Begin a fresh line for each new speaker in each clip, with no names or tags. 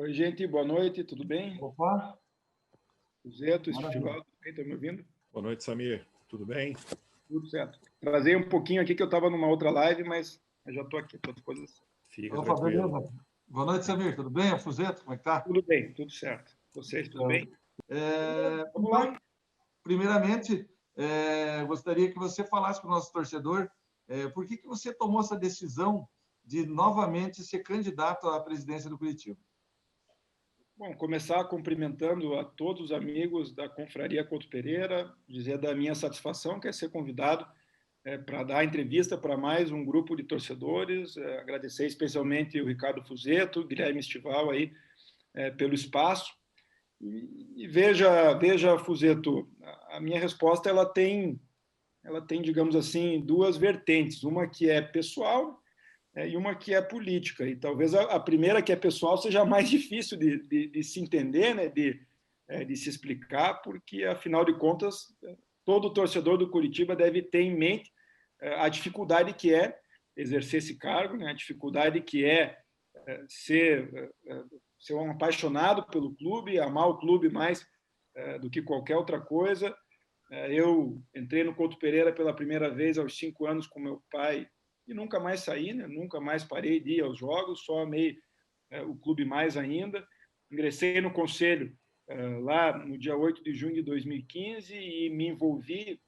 Oi, gente, boa noite, tudo bem?
Opa,
Zeto,
maravilha.
Estival, tudo bem? Estão me ouvindo?
Boa noite, Samir. Tudo bem?
Tudo certo. Trazei um pouquinho aqui que eu estava numa outra live, mas eu já estou aqui, estou à disposição.
Fica
Opa,
tranquilo.
beleza. Boa noite, Samir. Tudo bem? É o Fuzeto, como é que tá?
Tudo bem, tudo certo. Vocês, tudo bem? Vamos lá.
Primeiramente, gostaria que você falasse para o nosso torcedor por que você tomou essa decisão de novamente ser candidato à presidência do Curitiba.
Bom, começar cumprimentando a todos os amigos da Confraria Couto Pereira, dizer da minha satisfação que é ser convidado para dar entrevista para mais um grupo de torcedores, agradecer especialmente o Ricardo Fuzeto, o Guilherme Estival aí pelo espaço. E veja, Fuzeto, a minha resposta ela tem, digamos assim, duas vertentes, uma que é pessoal e uma que é política. E talvez a primeira, que é pessoal, seja a mais difícil de se entender, né? De se explicar, porque, afinal de contas, todo torcedor do Curitiba deve ter em mente a dificuldade que é exercer esse cargo, né? A dificuldade que é ser um apaixonado pelo clube, amar o clube mais do que qualquer outra coisa. Eu entrei no Couto Pereira pela primeira vez aos 5 anos com meu pai e nunca mais saí, né? Nunca mais parei de ir aos jogos, só amei o clube mais ainda. Ingressei no conselho lá no dia 8 de junho de 2015 e me envolvi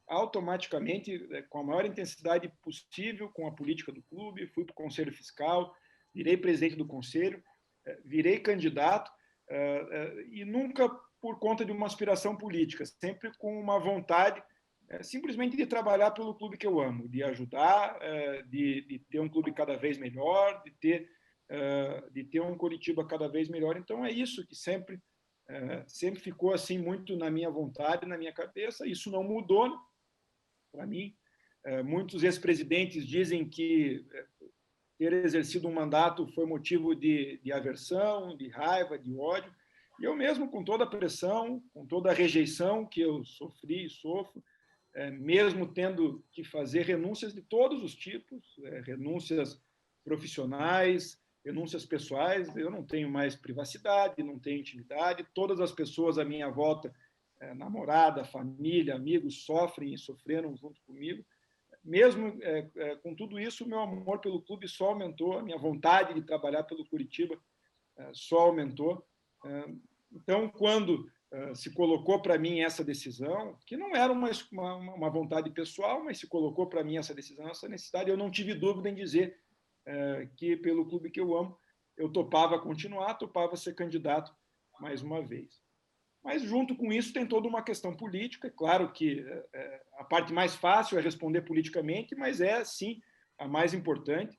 automaticamente, com a maior intensidade possível, com a política do clube. Fui para o conselho fiscal, virei presidente do conselho, virei candidato e nunca por conta de uma aspiração política, sempre com uma vontade simplesmente de trabalhar pelo clube que eu amo, de ajudar, de ter um clube cada vez melhor, de ter um Curitiba cada vez melhor. Então é isso que sempre ficou assim muito na minha vontade, na minha cabeça. Isso não mudou para mim. Muitos ex-presidentes dizem que ter exercido um mandato foi motivo de aversão, de raiva, de ódio. E eu mesmo, com toda a pressão, com toda a rejeição que eu sofri e sofro, mesmo tendo que fazer renúncias de todos os tipos, renúncias profissionais, renúncias pessoais, eu não tenho mais privacidade, não tenho intimidade, todas as pessoas à minha volta, namorada, família, amigos, sofrem e sofreram junto comigo. Mesmo com tudo isso, o meu amor pelo clube só aumentou, a minha vontade de trabalhar pelo Curitiba só aumentou. Então, quando se colocou para mim essa decisão, que não era uma vontade pessoal, mas se colocou para mim essa decisão, essa necessidade, eu não tive dúvida em dizer que, pelo clube que eu amo, eu topava continuar, topava ser candidato mais uma vez. Mas, junto com isso, tem toda uma questão política. É claro que a parte mais fácil é responder politicamente, mas é, sim, a mais importante.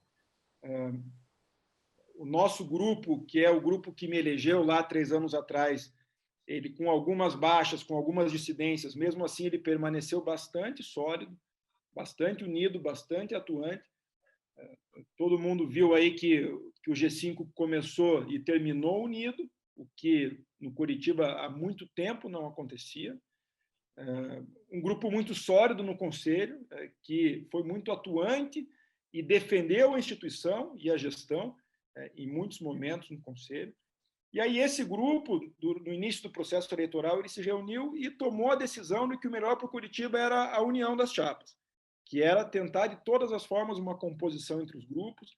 O nosso grupo, que é o grupo que me elegeu lá 3 anos atrás, ele, com algumas baixas, com algumas dissidências, mesmo assim ele permaneceu bastante sólido, bastante unido, bastante atuante. Todo mundo viu aí que o G5 começou e terminou unido, o que no Curitiba há muito tempo não acontecia. Um grupo muito sólido no conselho, que foi muito atuante e defendeu a instituição e a gestão em muitos momentos no conselho. E aí esse grupo, no início do processo eleitoral, ele se reuniu e tomou a decisão de que o melhor para o Curitiba era a união das chapas, que era tentar de todas as formas uma composição entre os grupos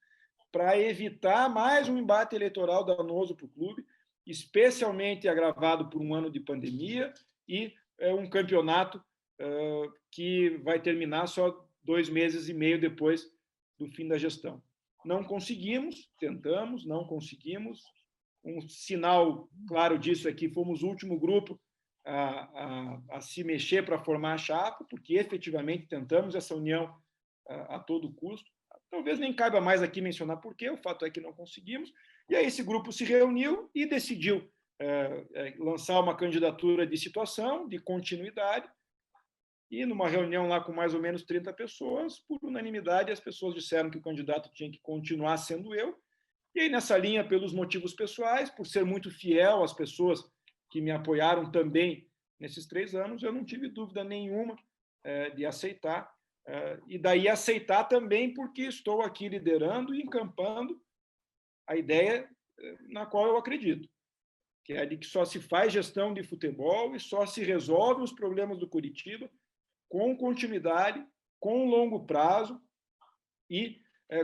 para evitar mais um embate eleitoral danoso para o clube, especialmente agravado por um ano de pandemia e um campeonato que vai terminar só 2 meses e meio depois do fim da gestão. Não conseguimos, tentamos, não conseguimos. Um sinal claro disso é que fomos o último grupo a se mexer para formar a chapa, porque efetivamente tentamos essa união a todo custo. Talvez nem caiba mais aqui mencionar por quê, o fato é que não conseguimos. E aí esse grupo se reuniu e decidiu lançar uma candidatura de situação, de continuidade, e numa reunião lá com mais ou menos 30 pessoas, por unanimidade, as pessoas disseram que o candidato tinha que continuar sendo eu. E aí, nessa linha, pelos motivos pessoais, por ser muito fiel às pessoas que me apoiaram também nesses 3 anos, eu não tive dúvida nenhuma de aceitar. E daí aceitar também porque estou aqui liderando e encampando a ideia na qual eu acredito, que é a de que só se faz gestão de futebol e só se resolve os problemas do Curitiba com continuidade, com longo prazo e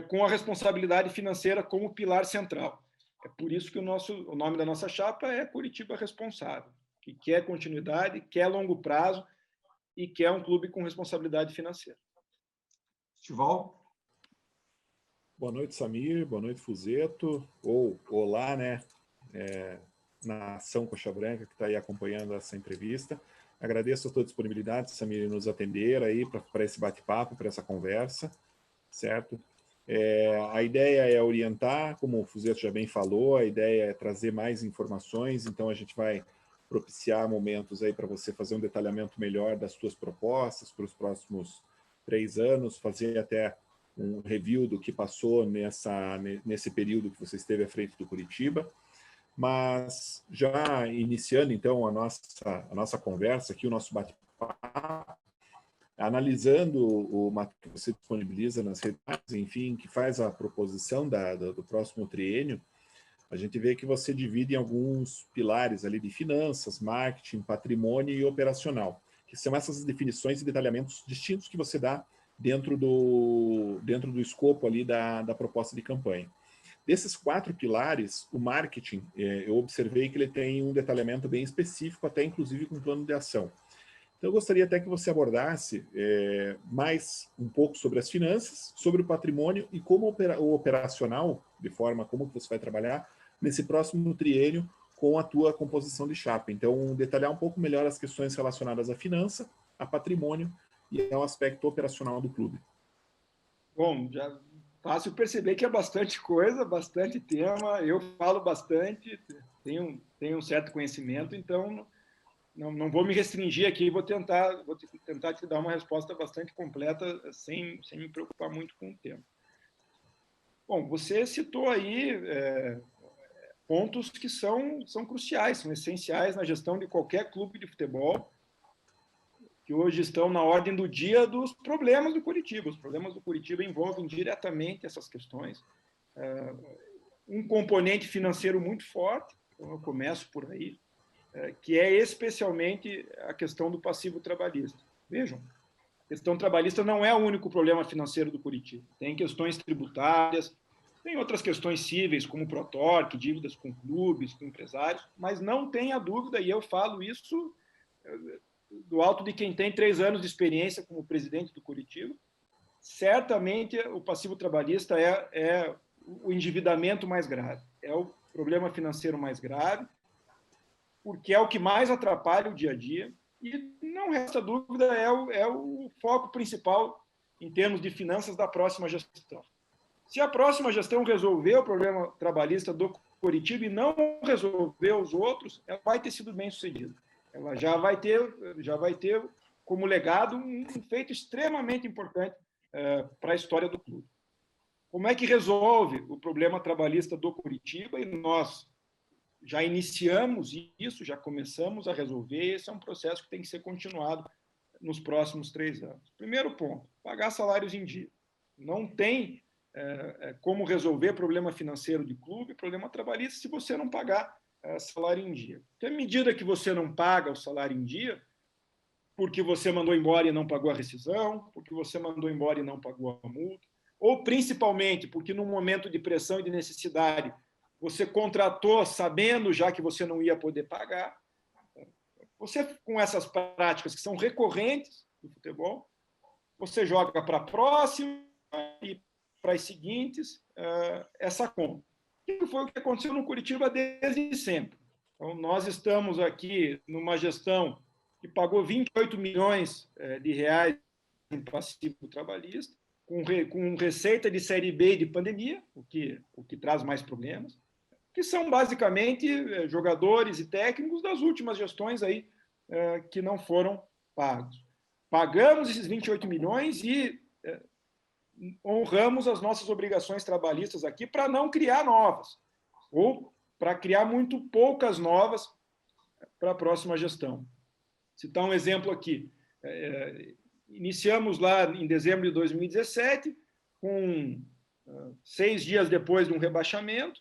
com a responsabilidade financeira como pilar central. É por isso que o nome da nossa chapa é Curitiba Responsável, que quer continuidade, quer longo prazo e quer um clube com responsabilidade financeira.
Estival?
Boa noite, Samir. Boa noite, Fuzeto. Ou olá, né? Nação Coxa Branca, que está aí acompanhando essa entrevista. Agradeço a tua disponibilidade, Samir, em nos atender aí para esse bate-papo, para essa conversa, certo? A ideia é orientar, como o Fuzeto já bem falou, a ideia é trazer mais informações, então a gente vai propiciar momentos aí para você fazer um detalhamento melhor das suas propostas para os próximos 3 anos, fazer até um review do que passou nesse período que você esteve à frente do Curitiba. Mas já iniciando, então, a nossa conversa aqui, o nosso bate-papo, analisando o material que você disponibiliza nas redes, enfim, que faz a proposição do próximo triênio, a gente vê que você divide em alguns pilares ali de finanças, marketing, patrimônio e operacional, que são essas definições e detalhamentos distintos que você dá dentro do escopo ali da proposta de campanha. Desses 4 pilares, o marketing, eu observei que ele tem um detalhamento bem específico, até inclusive com plano de ação. Então, eu gostaria até que você abordasse mais um pouco sobre as finanças, sobre o patrimônio e como o operacional, de forma como que você vai trabalhar nesse próximo triênio com a tua composição de chapa. Então, detalhar um pouco melhor as questões relacionadas à finança, a patrimônio e ao aspecto operacional do clube.
Bom, já fácil perceber que é bastante coisa, bastante tema. Eu falo bastante, tenho um certo conhecimento, então não vou me restringir aqui, vou tentar te dar uma resposta bastante completa, sem me preocupar muito com o tempo. Bom, você citou aí pontos que são cruciais, são essenciais na gestão de qualquer clube de futebol, que hoje estão na ordem do dia dos problemas do Curitiba. Os problemas do Curitiba envolvem diretamente essas questões. Um componente financeiro muito forte, então eu começo por aí, que é especialmente a questão do passivo trabalhista. Vejam, a questão trabalhista não é o único problema financeiro do Curitiba. Tem questões tributárias, tem outras questões cíveis, como Protorque, dívidas com clubes, com empresários, mas não tenha dúvida, e eu falo isso do alto de quem tem 3 anos de experiência como presidente do Curitiba, certamente o passivo trabalhista é o endividamento mais grave, é o problema financeiro mais grave, porque é o que mais atrapalha o dia a dia, e não resta dúvida, é o foco principal em termos de finanças da próxima gestão. Se a próxima gestão resolver o problema trabalhista do Curitiba e não resolver os outros, ela vai ter sido bem sucedida. Ela já vai ter como legado um feito extremamente importante para a história do clube. Como é que resolve o problema trabalhista do Curitiba? E nós já iniciamos isso, já começamos a resolver. Esse é um processo que tem que ser continuado nos próximos 3 anos. Primeiro ponto, pagar salários em dia. Não tem como resolver problema financeiro de clube, problema trabalhista, se você não pagar salário em dia. Então, à medida que você não paga o salário em dia, porque você mandou embora e não pagou a rescisão, porque você mandou embora e não pagou a multa, ou principalmente porque num momento de pressão e de necessidade você contratou sabendo já que você não ia poder pagar. Você, com essas práticas que são recorrentes do futebol, você joga para a próxima e para as seguintes essa conta. Que foi o que aconteceu no Curitiba desde sempre. Então, nós estamos aqui numa gestão que pagou 28 milhões de reais em passivo trabalhista, com receita de Série B de pandemia, o que traz mais problemas, que são basicamente jogadores e técnicos das últimas gestões aí, que não foram pagos. Pagamos esses 28 milhões e honramos as nossas obrigações trabalhistas aqui para não criar novas, ou para criar muito poucas novas para a próxima gestão. Citar um exemplo aqui. Iniciamos lá em dezembro de 2017, com 6 dias depois de um rebaixamento,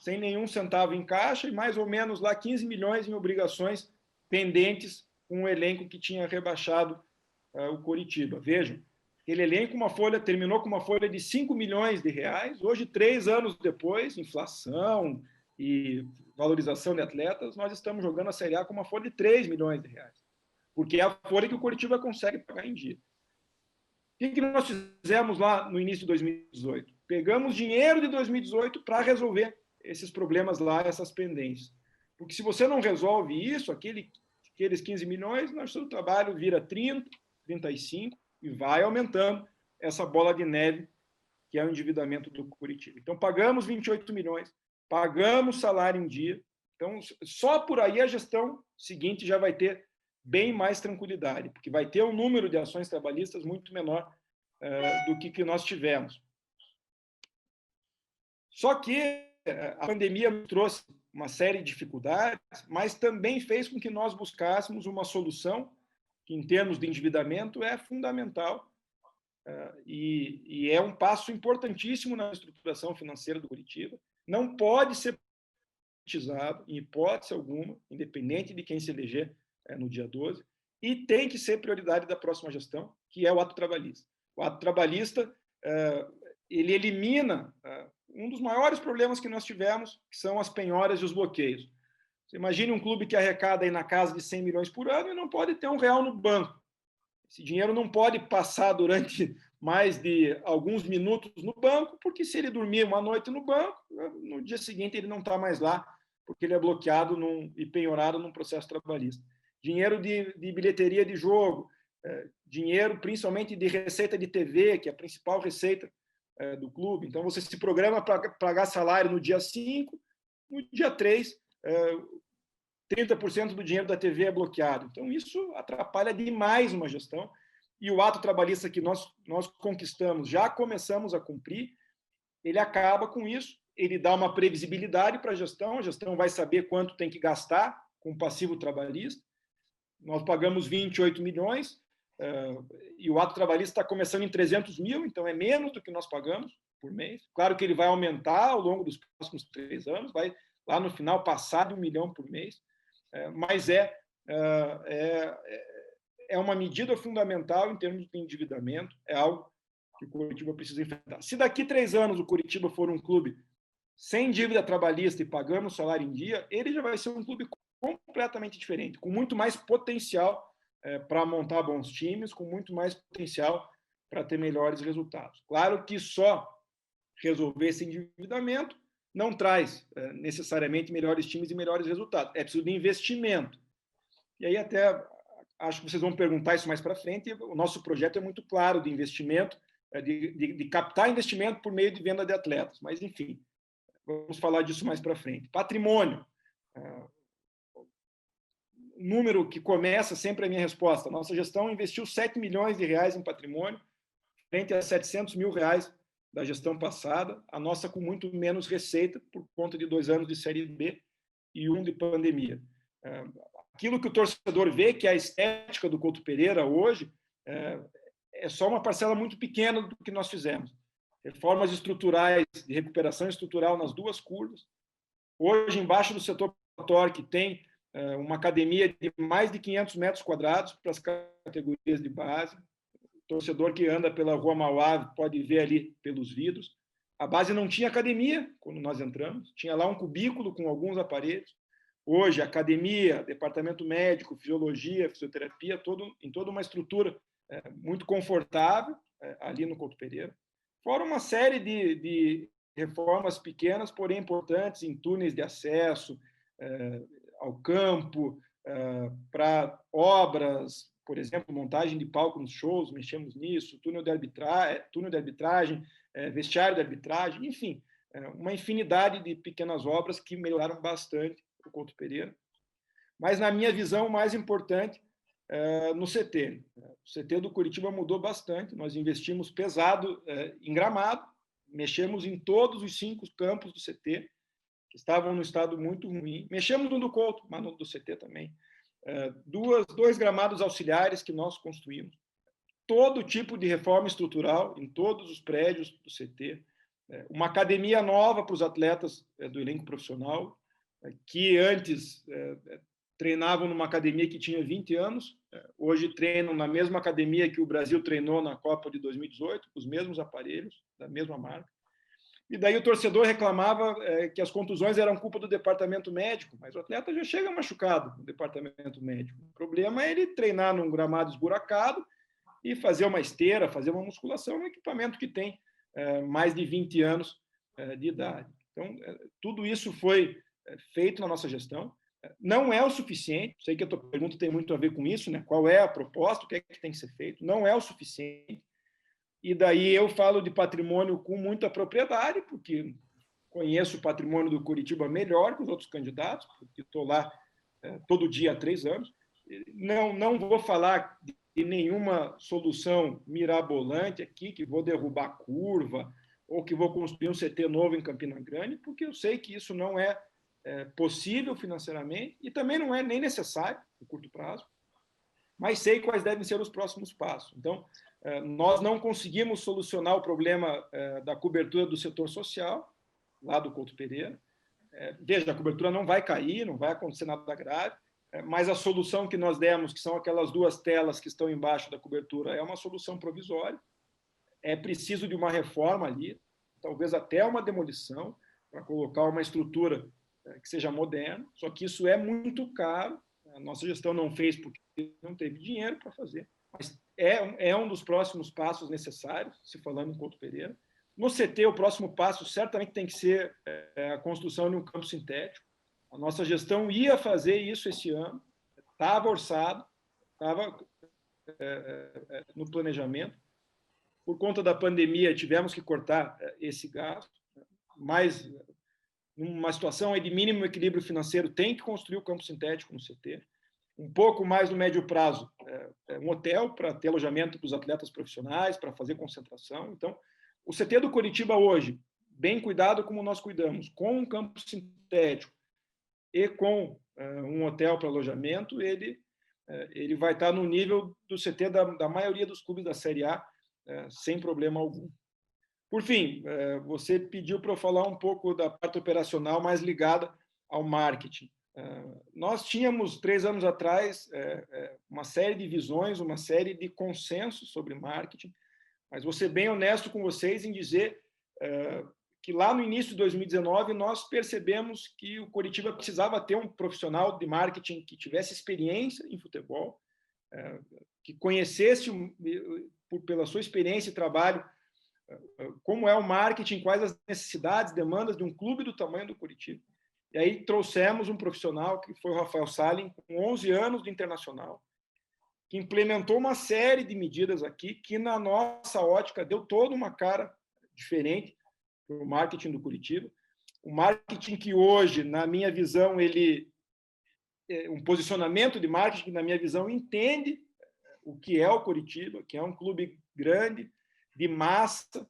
sem nenhum centavo em caixa e mais ou menos lá 15 milhões em obrigações pendentes com um elenco que tinha rebaixado o Coritiba. Vejam, aquele elenco terminou com uma folha de 5 milhões de reais, hoje, 3 anos depois, inflação e valorização de atletas, nós estamos jogando a Série A com uma folha de 3 milhões de reais, porque é a folha que o Coritiba consegue pagar em dia. O que nós fizemos lá no início de 2018? Pegamos dinheiro de 2018 para resolver esses problemas lá, essas pendências. Porque se você não resolve isso, aqueles 15 milhões, nosso trabalho vira 30, 35 e vai aumentando essa bola de neve que é o endividamento do Coritiba. Então, pagamos 28 milhões, pagamos salário em dia. Então, só por aí a gestão seguinte já vai ter bem mais tranquilidade, porque vai ter um número de ações trabalhistas muito menor do que nós tivemos. Só que a pandemia nos trouxe uma série de dificuldades, mas também fez com que nós buscássemos uma solução que, em termos de endividamento, é fundamental e é um passo importantíssimo na estruturação financeira do Coritiba. Não pode ser politizado, em hipótese alguma, independente de quem se eleger no dia 12, e tem que ser prioridade da próxima gestão, que é o ato trabalhista. O ato trabalhista ele elimina um dos maiores problemas que nós tivemos, que são as penhoras e os bloqueios. Você imagine um clube que arrecada aí na casa de 100 milhões por ano e não pode ter R$1 no banco. Esse dinheiro não pode passar durante mais de alguns minutos no banco, porque se ele dormir uma noite no banco, no dia seguinte ele não está mais lá, porque ele é bloqueado e penhorado num processo trabalhista. Dinheiro de bilheteria de jogo, dinheiro principalmente de receita de TV, que é a principal receita do clube. Então, você se programa para pagar salário no dia 5, no dia 3, 30% do dinheiro da TV é bloqueado. Então, isso atrapalha demais uma gestão. E o ato trabalhista que nós conquistamos, já começamos a cumprir, ele acaba com isso, ele dá uma previsibilidade para a gestão vai saber quanto tem que gastar com o passivo trabalhista. Nós pagamos 28 milhões, e o ato trabalhista está começando em 300 mil, então é menos do que nós pagamos por mês. Claro que ele vai aumentar ao longo dos próximos 3 anos, vai lá no final passar de 1 milhão por mês, mas é uma medida fundamental em termos de endividamento, é algo que o Coritiba precisa enfrentar. Se daqui 3 anos o Coritiba for um clube sem dívida trabalhista e pagando salário em dia, ele já vai ser um clube completamente diferente, com muito mais potencial para montar bons times, com muito mais potencial para ter melhores resultados. Claro que só resolver esse endividamento não traz necessariamente melhores times e melhores resultados. É preciso de investimento. E aí até acho que vocês vão perguntar isso mais para frente. O nosso projeto é muito claro de investimento, de captar investimento por meio de venda de atletas. Mas, enfim, vamos falar disso mais para frente. Patrimônio. Número que começa sempre a minha resposta. Nossa gestão investiu 7 milhões de reais em patrimônio, frente a 700 mil reais da gestão passada, a nossa com muito menos receita, por conta de 2 anos de Série B e 1 de pandemia. Aquilo que o torcedor vê, que é a estética do Couto Pereira hoje, é só uma parcela muito pequena do que nós fizemos. Reformas estruturais, de recuperação estrutural nas 2 curvas. Hoje, embaixo do setor torque, tem uma academia de mais de 500 metros quadrados para as categorias de base. O torcedor que anda pela Rua Mauá pode ver ali pelos vidros. A base não tinha academia quando nós entramos, tinha lá um cubículo com alguns aparelhos. Hoje, academia, departamento médico, fisiologia, fisioterapia, em toda uma estrutura muito confortável ali no Couto Pereira. Fora uma série de reformas pequenas, porém importantes, em túneis de acesso ao campo, para obras, por exemplo, montagem de palco nos shows, mexemos nisso, túnel de arbitragem, vestiário de arbitragem, enfim, uma infinidade de pequenas obras que melhoraram bastante o Couto Pereira. Mas, na minha visão, o mais importante no CT. O CT do Coritiba mudou bastante, nós investimos pesado em gramado, mexemos em todos os 5 campos do CT, que estavam no estado muito ruim. Mexemos no do Couto, mas no do CT também. 2 gramados auxiliares que nós construímos. Todo tipo de reforma estrutural em todos os prédios do CT. Uma academia nova para os atletas do elenco profissional, que antes treinavam numa academia que tinha 20 anos, hoje treinam na mesma academia que o Brasil treinou na Copa de 2018, com os mesmos aparelhos, da mesma marca. E daí o torcedor reclamava que as contusões eram culpa do departamento médico, mas o atleta já chega machucado no departamento médico. O problema é ele treinar num gramado esburacado e fazer uma esteira, fazer uma musculação no equipamento que tem mais de 20 anos de idade. Então, tudo isso foi feito na nossa gestão. Não é o suficiente, sei que a tua pergunta tem muito a ver com isso, né? Qual é a proposta, o que é que tem que ser feito? Não é o suficiente. E daí eu falo de patrimônio com muita propriedade, porque conheço o patrimônio do Curitiba melhor que os outros candidatos, porque estou lá todo dia há 3 anos. Não vou falar de nenhuma solução mirabolante aqui, que vou derrubar a curva, ou que vou construir um CT novo em Campina Grande, porque eu sei que isso não é possível financeiramente e também não é nem necessário no curto prazo, mas sei quais devem ser os próximos passos. Então, nós não conseguimos solucionar o problema da cobertura do setor social, lá do Couto Pereira. Veja, a cobertura não vai cair, não vai acontecer nada grave, mas a solução que nós demos, que são aquelas 2 telas que estão embaixo da cobertura, é uma solução provisória. É preciso de uma reforma ali, talvez até uma demolição, para colocar uma estrutura que seja moderna, só que isso é muito caro. A nossa gestão não fez porque não teve dinheiro para fazer, mas é um dos próximos passos necessários, se falando em Couto Pereira. No CT, o próximo passo certamente tem que ser a construção de um campo sintético. A nossa gestão ia fazer isso esse ano, estava orçado, estava no planejamento. Por conta da pandemia, tivemos que cortar esse gasto, mas numa situação de mínimo equilíbrio financeiro, tem que construir o campo sintético no CT. Um pouco mais no médio prazo, um hotel para ter alojamento para os atletas profissionais, para fazer concentração. Então, o CT do Curitiba hoje, bem cuidado como nós cuidamos, com um campo sintético e com um hotel para alojamento, ele vai estar no nível do CT da maioria dos clubes da Série A, sem problema algum. Por fim, você pediu para eu falar um pouco da parte operacional mais ligada ao marketing. Nós tínhamos, 3 anos atrás, uma série de visões, uma série de consensos sobre marketing, mas vou ser bem honesto com vocês em dizer que lá no início de 2019 nós percebemos que o Curitiba precisava ter um profissional de marketing que tivesse experiência em futebol, que conhecesse, pela sua experiência e trabalho, como é o marketing, quais as necessidades, demandas de um clube do tamanho do Curitiba. E aí trouxemos um profissional, que foi o Rafael Salin, com 11 anos de internacional, que implementou uma série de medidas aqui, que na nossa ótica deu toda uma cara diferente para o marketing do Curitiba. O marketing que hoje, na minha visão, um posicionamento de marketing que, na minha visão, entende o que é o Curitiba, que é um clube grande, de massa,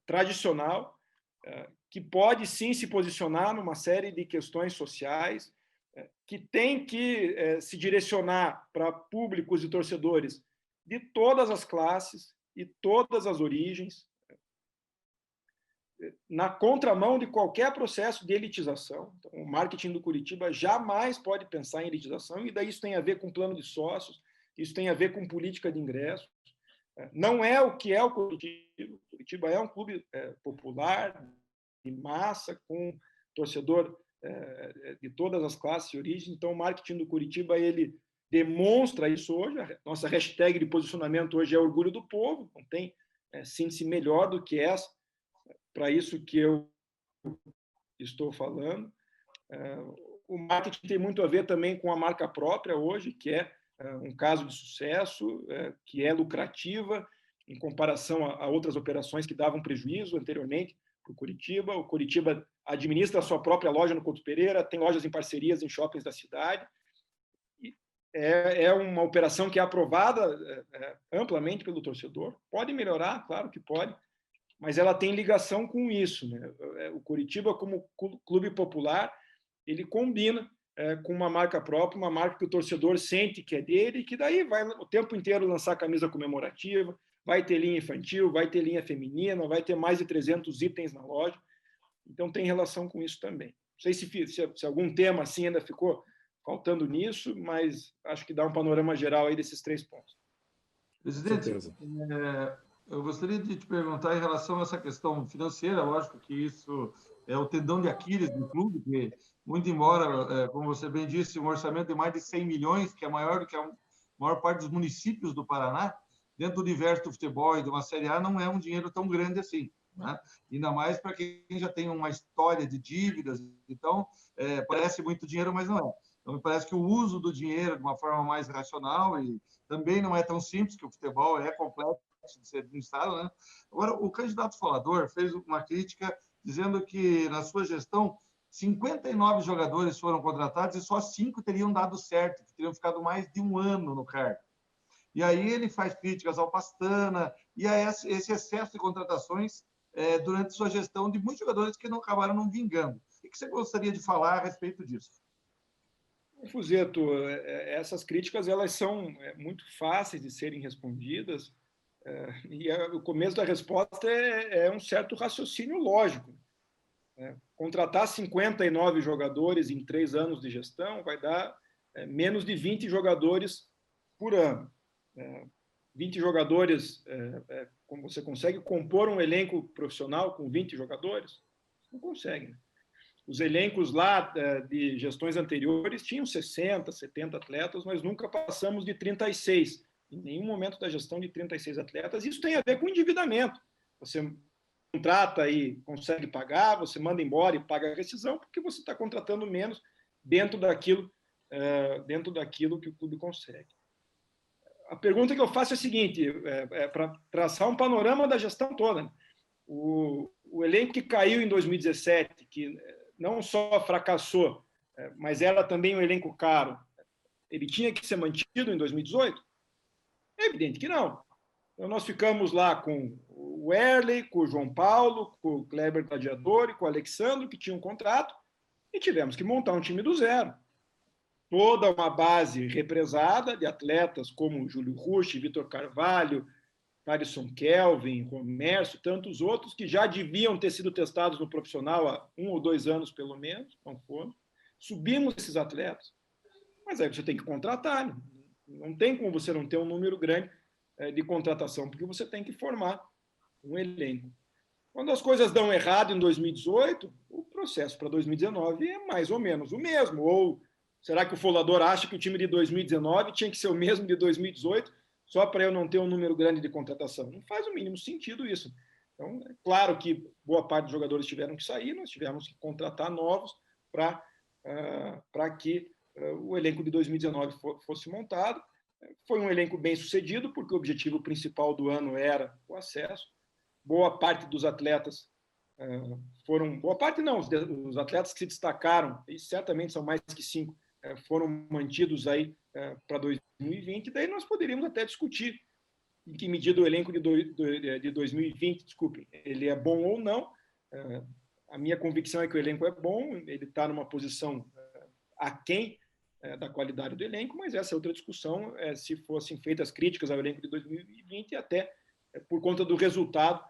tradicional, que pode sim se posicionar numa série de questões sociais, que tem que se direcionar para públicos e torcedores de todas as classes e todas as origens, na contramão de qualquer processo de elitização. Então, o marketing do Curitiba jamais pode pensar em elitização, e daí isso tem a ver com plano de sócios, isso tem a ver com política de ingressos. Não é o que é o Curitiba. O Curitiba é um clube popular, de massa, com torcedor de todas as classes e origens. Então, o marketing do Curitiba, ele demonstra isso hoje. A nossa hashtag de posicionamento hoje é orgulho do povo. Não tem síntese melhor do que essa para isso que eu estou falando. O marketing tem muito a ver também com a marca própria hoje, que é um caso de sucesso, que é lucrativa em comparação a outras operações que davam prejuízo anteriormente para o Curitiba. O Curitiba administra a sua própria loja no Couto Pereira, tem lojas em parcerias em shoppings da cidade. É uma operação que é aprovada amplamente pelo torcedor. Pode melhorar, claro que pode, mas ela tem ligação com isso, né? O Curitiba, como clube popular, ele combina com uma marca própria, uma marca que o torcedor sente que é dele, e que daí vai o tempo inteiro lançar camisa comemorativa, vai ter linha infantil, vai ter linha feminina, vai ter mais de 300 itens na loja. Então, tem relação com isso também. Não sei se algum tema assim ainda ficou faltando nisso, mas acho que dá um panorama geral aí desses 3 pontos.
Presidente, eu gostaria de te perguntar em relação a essa questão financeira. Lógico que isso é o tendão de Aquiles do clube, que, muito embora, como você bem disse, um orçamento de mais de 100 milhões, que é maior do que a maior parte dos municípios do Paraná, dentro do universo do futebol e de uma Série A, não é um dinheiro tão grande assim, né? Ainda mais para quem já tem uma história de dívidas. Então, parece muito dinheiro, mas não é. Então, me parece que o uso do dinheiro de uma forma mais racional e também não é tão simples, que o futebol é complexo de ser administrado, né? Agora, o candidato Falador fez uma crítica dizendo que, na sua gestão, 59 jogadores foram contratados e só 5 teriam dado certo, que teriam ficado mais de um ano no cargo. E aí ele faz críticas ao Pastana e a esse excesso de contratações durante sua gestão de muitos jogadores que não acabaram não vingando. O que você gostaria de falar a respeito disso?
Fuzeto, essas críticas elas são muito fáceis de serem respondidas, e o começo da resposta é um certo raciocínio lógico. Contratar 59 jogadores em 3 anos de gestão vai dar menos de 20 jogadores por ano. 20 jogadores, como você consegue compor um elenco profissional com 20 jogadores? Não consegue, né? Os elencos lá de gestões anteriores tinham 60, 70 atletas, mas nunca passamos de 36. Em nenhum momento da gestão de 36 atletas. Isso tem a ver com endividamento. Você contrata e consegue pagar, você manda embora e paga a rescisão, porque você está contratando menos dentro daquilo que o clube consegue. A pergunta que eu faço é a seguinte, para traçar um panorama da gestão toda. Né? O elenco que caiu em 2017, que não só fracassou, mas era também um elenco caro, ele tinha que ser mantido em 2018? É evidente que não. Então, nós ficamos lá com o Erley, com o João Paulo, com o Kleber Gladiador e com o Alexandre, que tinham um contrato, e tivemos que montar um time do zero. Toda uma base represada de atletas como Júlio Rusch, Vitor Carvalho, Thalisson Kelvin, Romércio, tantos outros que já deviam ter sido testados no profissional há 1 ou 2 anos, pelo menos, não foram. Subimos esses atletas. Mas aí você tem que contratar. Né? Não tem como você não ter um número grande de contratação, porque você tem que formar um elenco. Quando as coisas dão errado em 2018, o processo para 2019 é mais ou menos o mesmo. Ou será que o Folador acha que o time de 2019 tinha que ser o mesmo de 2018 só para eu não ter um número grande de contratação? Não faz o mínimo sentido isso. Então, é claro que boa parte dos jogadores tiveram que sair, nós tivemos que contratar novos para que o elenco de 2019 fosse montado. Foi um elenco bem sucedido, porque o objetivo principal do ano era o acesso. Boa parte dos atletas foram... Boa parte não, os atletas que se destacaram, e certamente são mais que 5, foram mantidos aí para 2020, daí nós poderíamos até discutir em que medida o elenco de 2020, desculpe, ele é bom ou não. A minha convicção é que o elenco é bom, ele está numa posição aquém da qualidade do elenco, mas essa é outra discussão, se fossem feitas críticas ao elenco de 2020, até por conta do resultado,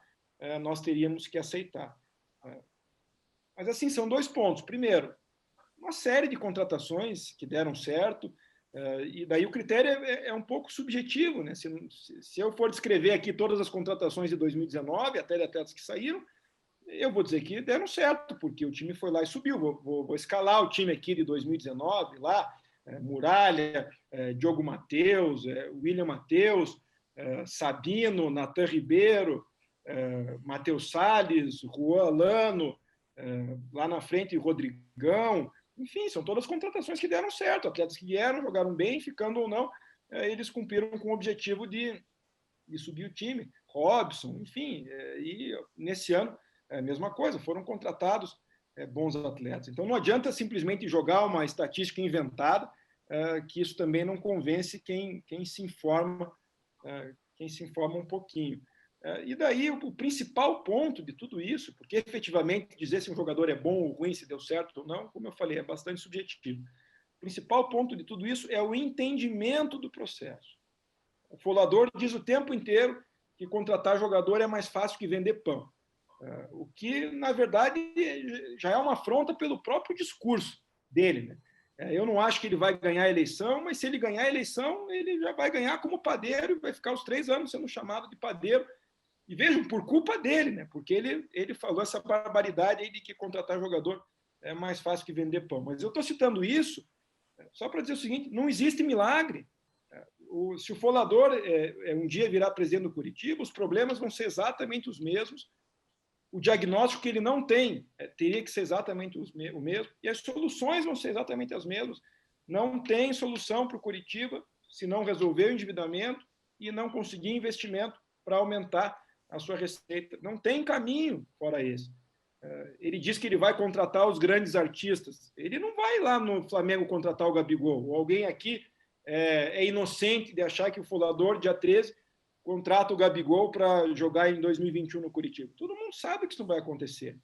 nós teríamos que aceitar. Mas, assim, são 2 pontos. Primeiro, uma série de contratações que deram certo, e daí o critério é um pouco subjetivo. Né? Se eu for descrever aqui todas as contratações de 2019, até de atletas que saíram, eu vou dizer que deram certo, porque o time foi lá e subiu. Vou escalar o time aqui de 2019, lá, Muralha, Diogo Matheus, William Matheus, Sabino, Natan Ribeiro, Matheus Salles, Juan Lano, lá na frente Rodrigão. Enfim, são todas contratações que deram certo, atletas que vieram, jogaram bem, ficando ou não, eles cumpriram com o objetivo de subir o time. Robson, enfim, e nesse ano, a mesma coisa, foram contratados bons atletas. Então, não adianta simplesmente jogar uma estatística inventada, que isso também não convence quem se informa um pouquinho. E daí, o principal ponto de tudo isso, porque efetivamente dizer se um jogador é bom ou ruim, se deu certo ou não, como eu falei, é bastante subjetivo. O principal ponto de tudo isso é o entendimento do processo. O Folador diz o tempo inteiro que contratar jogador é mais fácil que vender pão. O que, na verdade, já é uma afronta pelo próprio discurso dele, né? Eu não acho que ele vai ganhar a eleição, mas se ele ganhar a eleição, ele já vai ganhar como padeiro e vai ficar os 3 anos sendo chamado de padeiro. E vejam, por culpa dele, né? Porque ele falou essa barbaridade aí de que contratar jogador é mais fácil que vender pão. Mas eu estou citando isso só para dizer o seguinte: não existe milagre. Se o Folador um dia virar presidente do Curitiba, os problemas vão ser exatamente os mesmos. O diagnóstico que ele não tem teria que ser exatamente o mesmo, e as soluções vão ser exatamente as mesmas. Não tem solução para o Curitiba se não resolver o endividamento e não conseguir investimento para aumentar a sua receita. Não tem caminho fora esse. Ele diz que ele vai contratar os grandes artistas. Ele não vai lá no Flamengo contratar o Gabigol. Ou alguém aqui é inocente de achar que o Folador, dia 13, contrata o Gabigol para jogar em 2021 no Curitiba. Todo mundo sabe que isso não vai acontecer.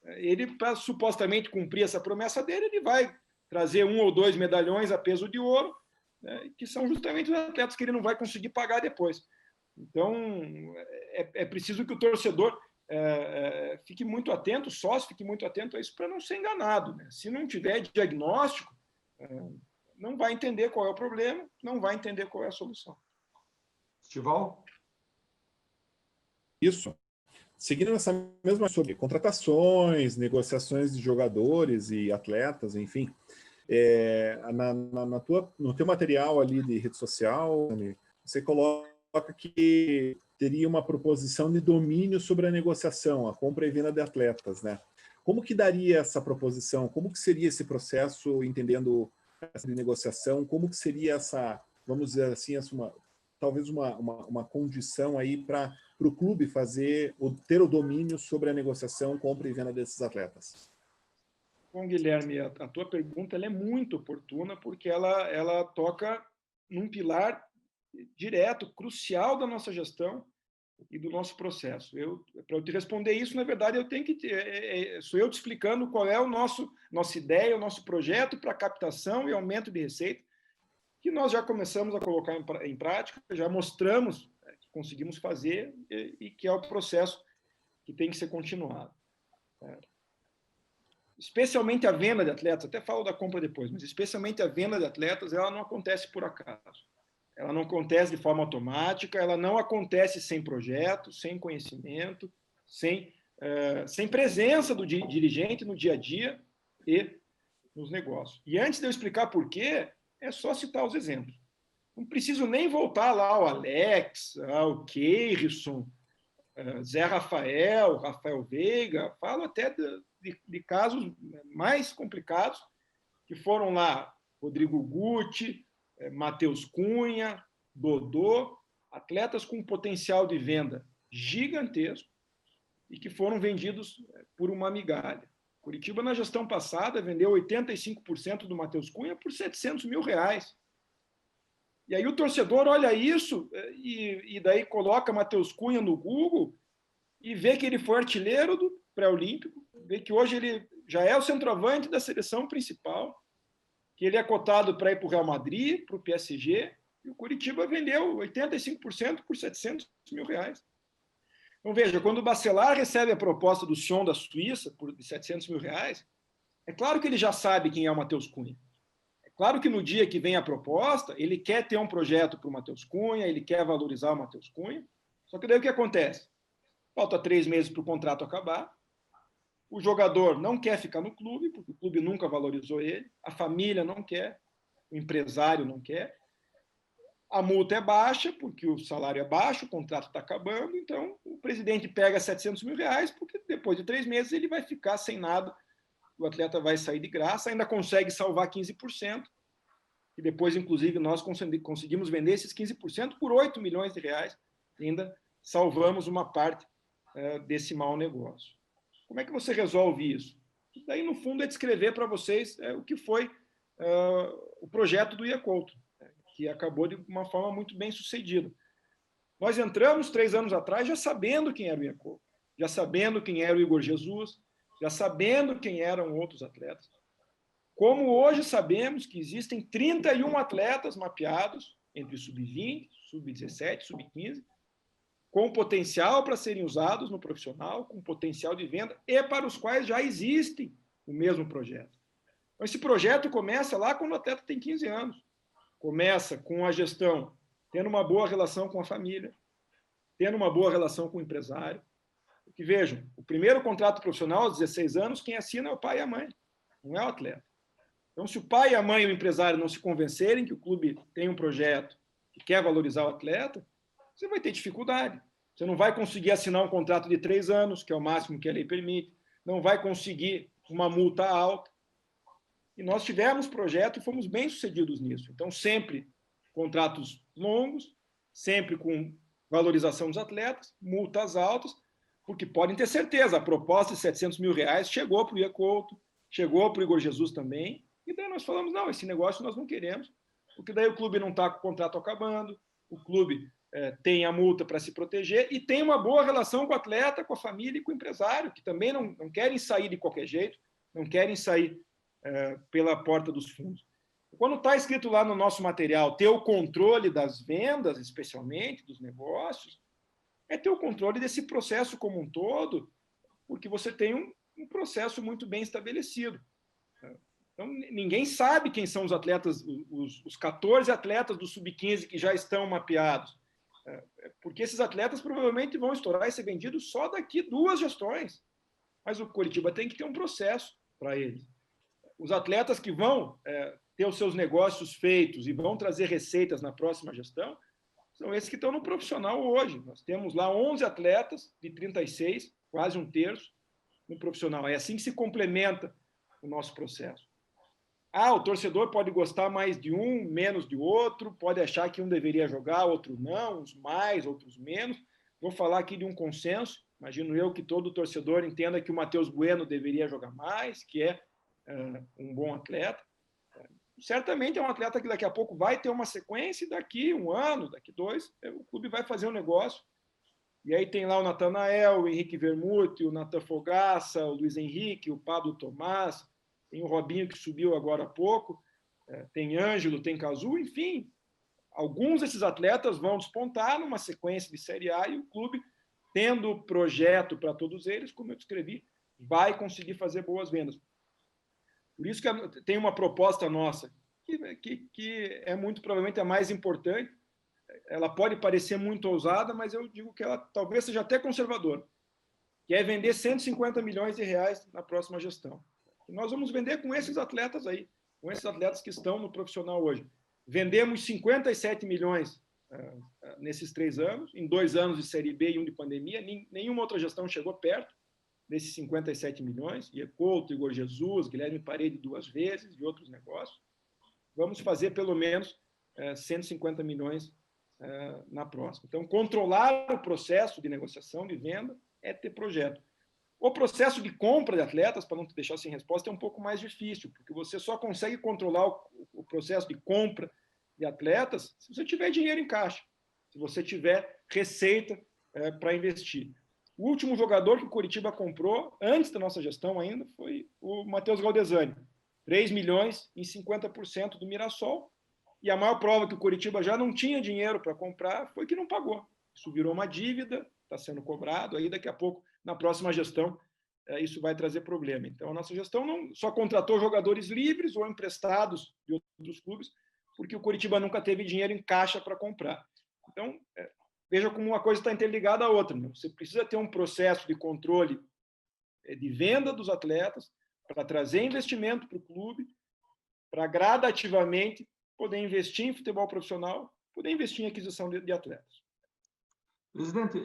Ele, para supostamente cumprir essa promessa dele, ele vai trazer 1 ou 2 medalhões a peso de ouro, né, que são justamente os atletas que ele não vai conseguir pagar depois. Então, é preciso que o torcedor fique muito atento, o sócio fique muito atento a isso para não ser enganado, né? Se não tiver diagnóstico, não vai entender qual é o problema, não vai entender qual é a solução.
Estival?
Isso. Seguindo essa mesma sobre contratações, negociações de jogadores e atletas, enfim, no teu material ali de rede social, você coloca que teria uma proposição de domínio sobre a negociação, a compra e venda de atletas, né? Como que daria essa proposição? Como que seria esse processo, entendendo essa negociação? Como que seria essa, vamos dizer assim, talvez uma condição aí para o clube ter o domínio sobre a negociação, compra e venda desses atletas?
Bom, Guilherme, a tua pergunta ela é muito oportuna, porque ela toca num pilar direto, crucial da nossa gestão e do nosso processo. Para eu te responder isso, na verdade, eu tenho que sou eu te explicando qual é nossa ideia, o nosso projeto para captação e aumento de receita, que nós já começamos a colocar em prática, já mostramos que conseguimos fazer e que é o processo que tem que ser continuado. Especialmente a venda de atletas, até falo da compra depois, mas especialmente a venda de atletas, ela não acontece por acaso. Ela não acontece de forma automática, ela não acontece sem projeto, sem conhecimento, sem presença do dirigente no dia a dia e nos negócios. E antes de eu explicar por quê, é só citar os exemplos. Não preciso nem voltar lá ao Alex, ao Keirson, Zé Rafael, Rafael Veiga, falo até de casos mais complicados, que foram lá Rodrigo Guti, Matheus Cunha, Dodô, atletas com potencial de venda gigantesco e que foram vendidos por uma migalha. Curitiba, na gestão passada, vendeu 85% do Matheus Cunha por R$700 mil. E aí o torcedor olha isso e daí coloca Matheus Cunha no Google e vê que ele foi artilheiro do pré-olímpico, vê que hoje ele já é o centroavante da seleção principal, que ele é cotado para ir para o Real Madrid, para o PSG, e o Curitiba vendeu 85% por R$700 mil. Então, veja, quando o Bacelar recebe a proposta do Sion da Suíça por R$700 mil, é claro que ele já sabe quem é o Matheus Cunha. É claro que no dia que vem a proposta, ele quer ter um projeto para o Matheus Cunha, ele quer valorizar o Matheus Cunha, só que daí o que acontece? Falta 3 meses para o contrato acabar, o jogador não quer ficar no clube, porque o clube nunca valorizou ele, a família não quer, o empresário não quer, a multa é baixa, porque o salário é baixo, o contrato está acabando, então o presidente pega R$700 mil, porque depois de 3 meses ele vai ficar sem nada, o atleta vai sair de graça, ainda consegue salvar 15%, e depois, inclusive, nós conseguimos vender esses 15% por R$8 milhões, ainda salvamos uma parte desse mau negócio. Como é que você resolve isso? Daí, no fundo, é descrever para vocês o que foi o projeto do Iacouto, que acabou de uma forma muito bem sucedida. Nós entramos 3 anos atrás já sabendo quem era o Iacouto, já sabendo quem era o Igor Jesus, já sabendo quem eram outros atletas. Como hoje sabemos que existem 31 atletas mapeados entre sub-20, sub-17, sub-15, com potencial para serem usados no profissional, com potencial de venda, e para os quais já existem o mesmo projeto. Então, esse projeto começa lá quando o atleta tem 15 anos. Começa com a gestão tendo uma boa relação com a família, tendo uma boa relação com o empresário. Porque, vejam, o primeiro contrato profissional, aos 16 anos, quem assina é o pai e a mãe, não é o atleta. Então, se o pai, a mãe e o empresário não se convencerem que o clube tem um projeto que quer valorizar o atleta, você vai ter dificuldade. Você não vai conseguir assinar um contrato de 3 anos, que é o máximo que a lei permite, não vai conseguir uma multa alta. E nós tivemos projeto e fomos bem-sucedidos nisso. Então, sempre contratos longos, sempre com valorização dos atletas, multas altas, porque podem ter certeza, a proposta de R$700 mil chegou para o Ian Couto, chegou para o Igor Jesus também, e daí nós falamos, não, esse negócio nós não queremos, porque daí o clube não está com o contrato acabando, o clube tem a multa para se proteger e tem uma boa relação com o atleta, com a família e com o empresário, que também não querem sair de qualquer jeito, não querem sair pela porta dos fundos. Quando está escrito lá no nosso material, ter o controle das vendas, especialmente, dos negócios, é ter o controle desse processo como um todo, porque você tem um processo muito bem estabelecido. Então, ninguém sabe quem são os atletas, os 14 atletas do Sub-15 que já estão mapeados, porque esses atletas provavelmente vão estourar e ser vendidos só daqui 2 gestões. Mas o Coritiba tem que ter um processo para eles. Os atletas que vão ter os seus negócios feitos e vão trazer receitas na próxima gestão são esses que estão no profissional hoje. Nós temos lá 11 atletas de 36, quase um terço, no profissional. É assim que se complementa o nosso processo. O torcedor pode gostar mais de um, menos de outro, pode achar que um deveria jogar, outro não, uns mais, outros menos. Vou falar aqui de um consenso. Imagino eu que todo torcedor entenda que o Matheus Bueno deveria jogar mais, que é um bom atleta. Certamente é um atleta que daqui a pouco vai ter uma sequência e daqui 1 ano, daqui 2, o clube vai fazer um negócio. E aí tem lá o Natanael, o Henrique Vermute, o Natan Fogaça, o Luiz Henrique, o Pablo Tomás, tem o Robinho que subiu agora há pouco, tem Ângelo, tem Cazu, enfim, alguns desses atletas vão despontar numa sequência de Série A e o clube, tendo projeto para todos eles, como eu descrevi, vai conseguir fazer boas vendas. Por isso que tem uma proposta nossa, que é muito provavelmente a mais importante. Ela pode parecer muito ousada, mas eu digo que ela talvez seja até conservadora, que é vender R$150 milhões na próxima gestão. E nós vamos vender com esses atletas aí, com esses atletas que estão no profissional hoje. Vendemos 57 milhões nesses 3 anos, em 2 anos de Série B e 1 de pandemia, nenhuma outra gestão chegou perto desses 57 milhões, Ian Couto, Igor Jesus, Guilherme Parede 2 vezes e outros negócios. Vamos fazer pelo menos 150 milhões na próxima. Então, controlar o processo de negociação, de venda, é ter projeto. O processo de compra de atletas, para não te deixar sem resposta, é um pouco mais difícil, porque você só consegue controlar o processo de compra de atletas se você tiver dinheiro em caixa, se você tiver receita para investir. O último jogador que o Coritiba comprou, antes da nossa gestão ainda, foi o Matheus Galdesani. 3 milhões em 50% do Mirassol. E a maior prova que o Coritiba já não tinha dinheiro para comprar foi que não pagou. Isso virou uma dívida, está sendo cobrado. Aí, daqui a pouco, na próxima gestão, isso vai trazer problema. Então, a nossa gestão não só contratou jogadores livres ou emprestados de outros clubes, porque o Coritiba nunca teve dinheiro em caixa para comprar. Então, veja como uma coisa está interligada à outra. Né? Você precisa ter um processo de controle de venda dos atletas para trazer investimento para o clube, para gradativamente poder investir em futebol profissional, poder investir em aquisição de atletas.
Presidente,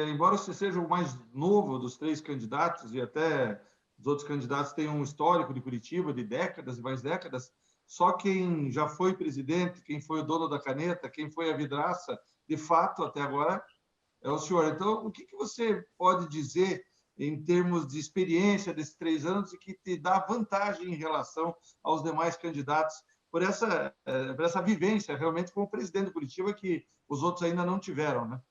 embora você seja o mais novo dos 3 candidatos, e até os outros candidatos têm um histórico de Coritiba de décadas e mais décadas, só quem já foi presidente, quem foi o dono da caneta, quem foi a vidraça, de fato, até agora, é o senhor. Então, o que você pode dizer em termos de experiência desses 3 anos e que te dá vantagem em relação aos demais candidatos por essa vivência realmente como presidente do Coritiba que os outros ainda não tiveram, né?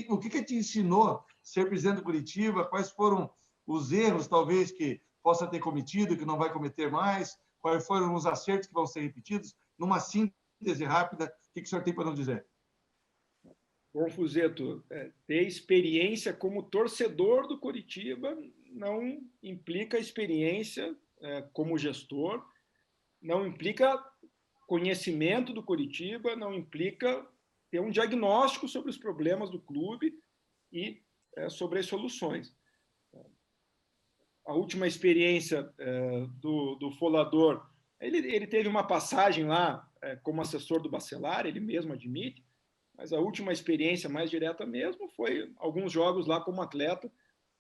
O que te ensinou ser presidente do Coritiba? Quais foram os erros, talvez, que possa ter cometido, que não vai cometer mais? Quais foram os acertos que vão ser repetidos? Numa síntese rápida, o que o senhor tem para nos dizer?
Bom, Fuzeto, ter experiência como torcedor do Coritiba não implica experiência como gestor, não implica conhecimento do Coritiba, não implica ter um diagnóstico sobre os problemas do clube e sobre as soluções. A última experiência do Folador, ele teve uma passagem lá como assessor do Bacelar, ele mesmo admite, mas a última experiência mais direta mesmo foi alguns jogos lá como atleta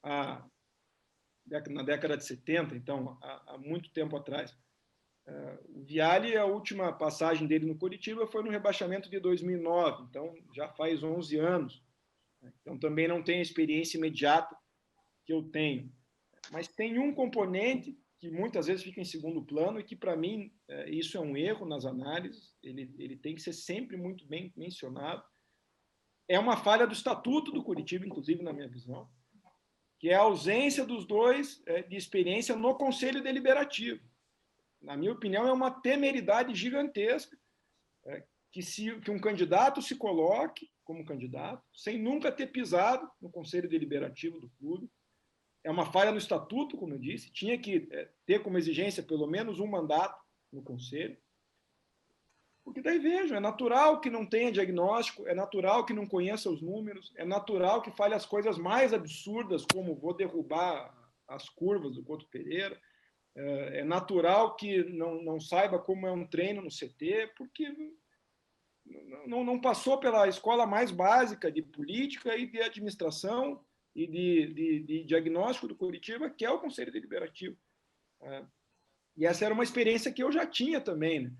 na década de 70, então há muito tempo atrás. O Vialli, a última passagem dele no Coritiba foi no rebaixamento de 2009, então já faz 11 anos. Então também não tem a experiência imediata que eu tenho. Mas tem um componente que muitas vezes fica em segundo plano e que, para mim, isso é um erro nas análises, ele tem que ser sempre muito bem mencionado. É uma falha do estatuto do Coritiba, inclusive, na minha visão, que é a ausência dos dois de experiência no Conselho Deliberativo. Na minha opinião, é uma temeridade gigantesca que um candidato se coloque como candidato, sem nunca ter pisado no Conselho Deliberativo do clube. É uma falha no estatuto, como eu disse, tinha que ter como exigência pelo menos um mandato no Conselho. Porque daí, veja, é natural que não tenha diagnóstico, é natural que não conheça os números, é natural que fale as coisas mais absurdas, como vou derrubar as curvas do Couto Pereira, é natural que não saiba como é um treino no CT, porque não passou pela escola mais básica de política e de administração e de diagnóstico do Coritiba, que é o Conselho Deliberativo. E essa era uma experiência que eu já tinha também, né?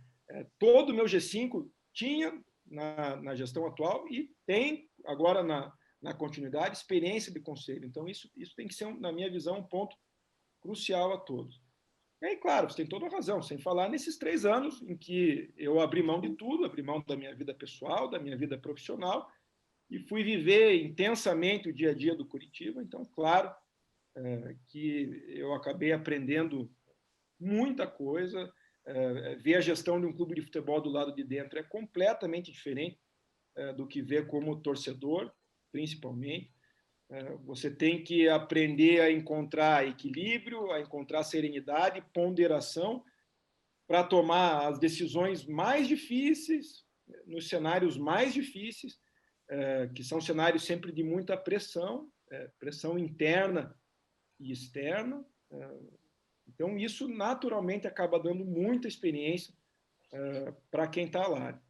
Todo o meu G5 tinha na gestão atual e tem agora na continuidade experiência de conselho. Então, isso tem que ser, na minha visão, um ponto crucial a todos. E aí, claro, você tem toda a razão, sem falar nesses 3 anos em que eu abri mão de tudo, abri mão da minha vida pessoal, da minha vida profissional, e fui viver intensamente o dia a dia do Coritiba. Então, claro que eu acabei aprendendo muita coisa. Ver a gestão de um clube de futebol do lado de dentro é completamente diferente do que ver como torcedor, principalmente. Você tem que aprender a encontrar equilíbrio, a encontrar serenidade, ponderação, para tomar as decisões mais difíceis, nos cenários mais difíceis, que são cenários sempre de muita pressão, pressão interna e externa. Então, isso naturalmente acaba dando muita experiência para quem está lá.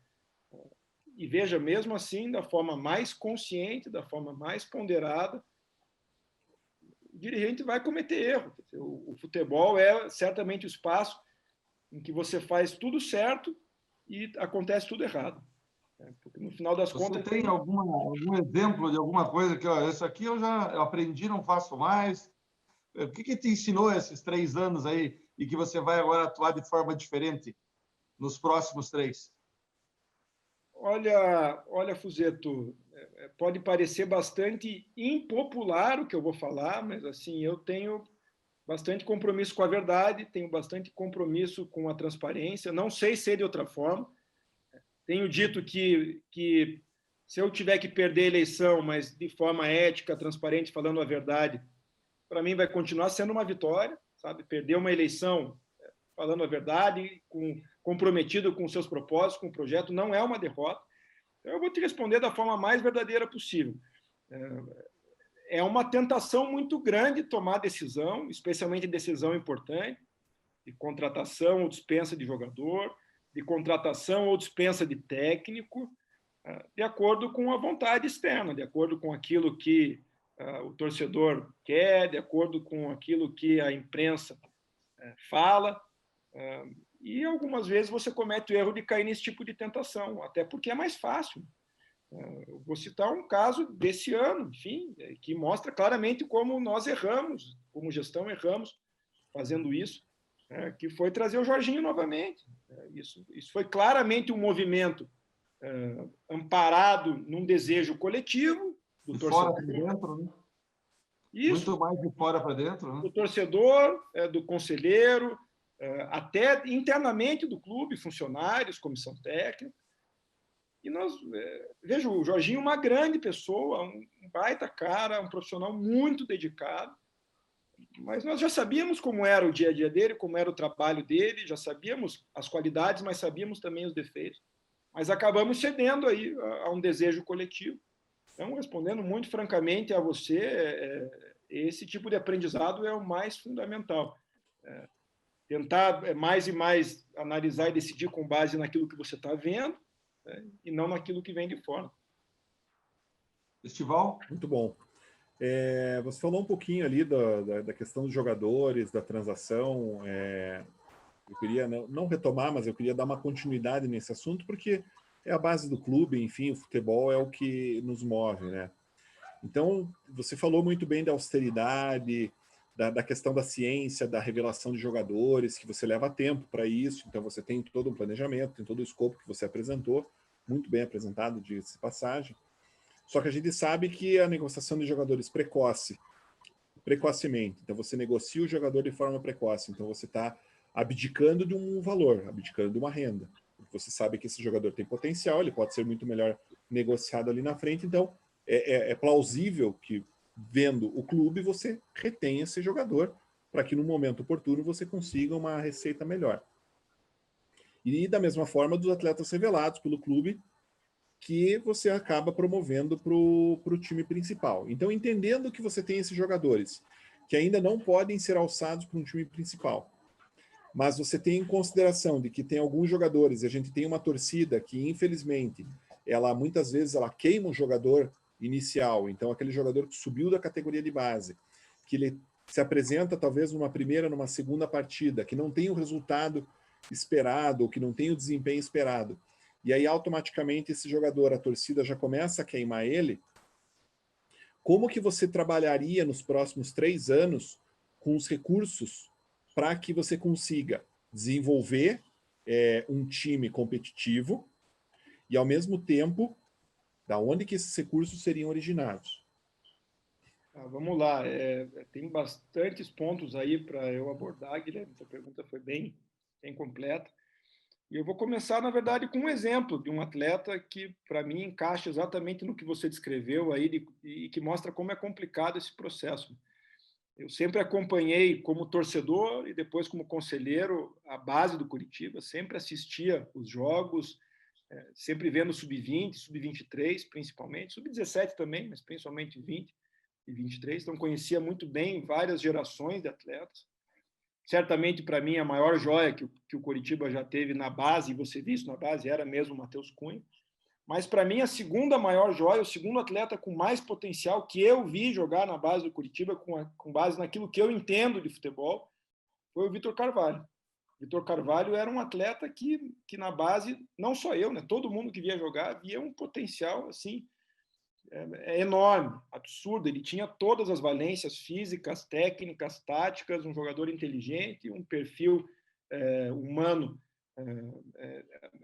E veja, mesmo assim, da forma mais consciente, da forma mais ponderada, o dirigente vai cometer erro. O futebol é certamente o espaço em que você faz tudo certo e acontece tudo errado. Porque no final das contas...
Você tem algum exemplo de alguma coisa que, ó, isso aqui eu já aprendi, não faço mais? O que te ensinou esses 3 anos aí e que você vai agora atuar de forma diferente nos próximos 3?
Olha, Fuzeto, pode parecer bastante impopular o que eu vou falar, mas assim, eu tenho bastante compromisso com a verdade, tenho bastante compromisso com a transparência, não sei ser de outra forma. Tenho dito que se eu tiver que perder a eleição, mas de forma ética, transparente, falando a verdade, para mim vai continuar sendo uma vitória, sabe? Perder uma eleição falando a verdade, comprometido com seus propósitos, com o projeto, não é uma derrota. Então, eu vou te responder da forma mais verdadeira possível. É uma tentação muito grande tomar decisão, especialmente decisão importante, de contratação ou dispensa de jogador, de contratação ou dispensa de técnico, de acordo com a vontade externa, de acordo com aquilo que o torcedor quer, de acordo com aquilo que a imprensa fala. E algumas vezes você comete o erro de cair nesse tipo de tentação, até porque é mais fácil. Eu vou citar um caso desse ano, enfim, que mostra claramente como nós erramos, como gestão erramos fazendo isso, que foi trazer o Jorginho novamente. Isso foi claramente um movimento amparado num desejo coletivo do
de
torcedor.
Fora para dentro, né?
Isso.
Muito mais de fora para dentro, né?
Do torcedor, do conselheiro, até internamente do clube, funcionários, comissão técnica. E nós, vejo o Jorginho uma grande pessoa, um baita cara, um profissional muito dedicado, mas nós já sabíamos como era o dia a dia dele, como era o trabalho dele, já sabíamos as qualidades, mas sabíamos também os defeitos. Mas acabamos cedendo aí a um desejo coletivo. Então, respondendo muito francamente a você, esse tipo de aprendizado é o mais fundamental. Tentar mais e mais analisar e decidir com base naquilo que você está vendo, e não naquilo que vem de fora.
Estival?
Muito bom. Você falou um pouquinho ali da questão dos jogadores, da transação. Eu queria não retomar, mas eu queria dar uma continuidade nesse assunto, porque é a base do clube, enfim, o futebol é o que nos move, né? Então, você falou muito bem da austeridade, da questão da ciência, da revelação de jogadores, que você leva tempo para isso, então você tem todo um planejamento, tem todo o escopo que você apresentou, muito bem apresentado, diga-se de passagem. Só que a gente sabe que a negociação de jogadores precocemente, então você negocia o jogador de forma precoce, então você está abdicando de um valor, abdicando de uma renda. Você sabe que esse jogador tem potencial, ele pode ser muito melhor negociado ali na frente, então é plausível que, vendo o clube, você retenha esse jogador para que no momento oportuno você consiga uma receita melhor. E da mesma forma dos atletas revelados pelo clube, que você acaba promovendo para o time principal. Então, entendendo que você tem esses jogadores que ainda não podem ser alçados para um time principal, mas você tem em consideração de que tem alguns jogadores, e a gente tem uma torcida que, infelizmente, ela muitas vezes ela queima o jogador inicial, então aquele jogador que subiu da categoria de base, que ele se apresenta talvez numa primeira, numa segunda partida, que não tem o resultado esperado, ou que não tem o desempenho esperado, e aí automaticamente esse jogador, a torcida já começa a queimar ele, como que você trabalharia nos próximos 3 anos com os recursos para que você consiga desenvolver um time competitivo e, ao mesmo tempo, da onde que esses recursos seriam originados?
Vamos lá, tem bastantes pontos aí para eu abordar, Guilherme, essa pergunta foi bem completa. E eu vou começar, na verdade, com um exemplo de um atleta que, para mim, encaixa exatamente no que você descreveu aí e que mostra como é complicado esse processo. Eu sempre acompanhei como torcedor e depois como conselheiro a base do Curitiba, sempre assistia os jogos, sempre vendo sub-20, sub-23 principalmente, sub-17 também, mas principalmente 20 e 23, então conhecia muito bem várias gerações de atletas. Certamente, para mim, a maior joia que o Curitiba já teve na base, e você viu isso na base, era mesmo o Matheus Cunha. Mas, para mim, a segunda maior joia, o segundo atleta com mais potencial que eu vi jogar na base do Curitiba, com base naquilo que eu entendo de futebol, foi o Vitor Carvalho. Vitor Carvalho era um atleta que na base, não só eu, né, todo mundo que via jogar, via um potencial assim, enorme, absurdo. Ele tinha todas as valências físicas, técnicas, táticas, um jogador inteligente, um perfil humano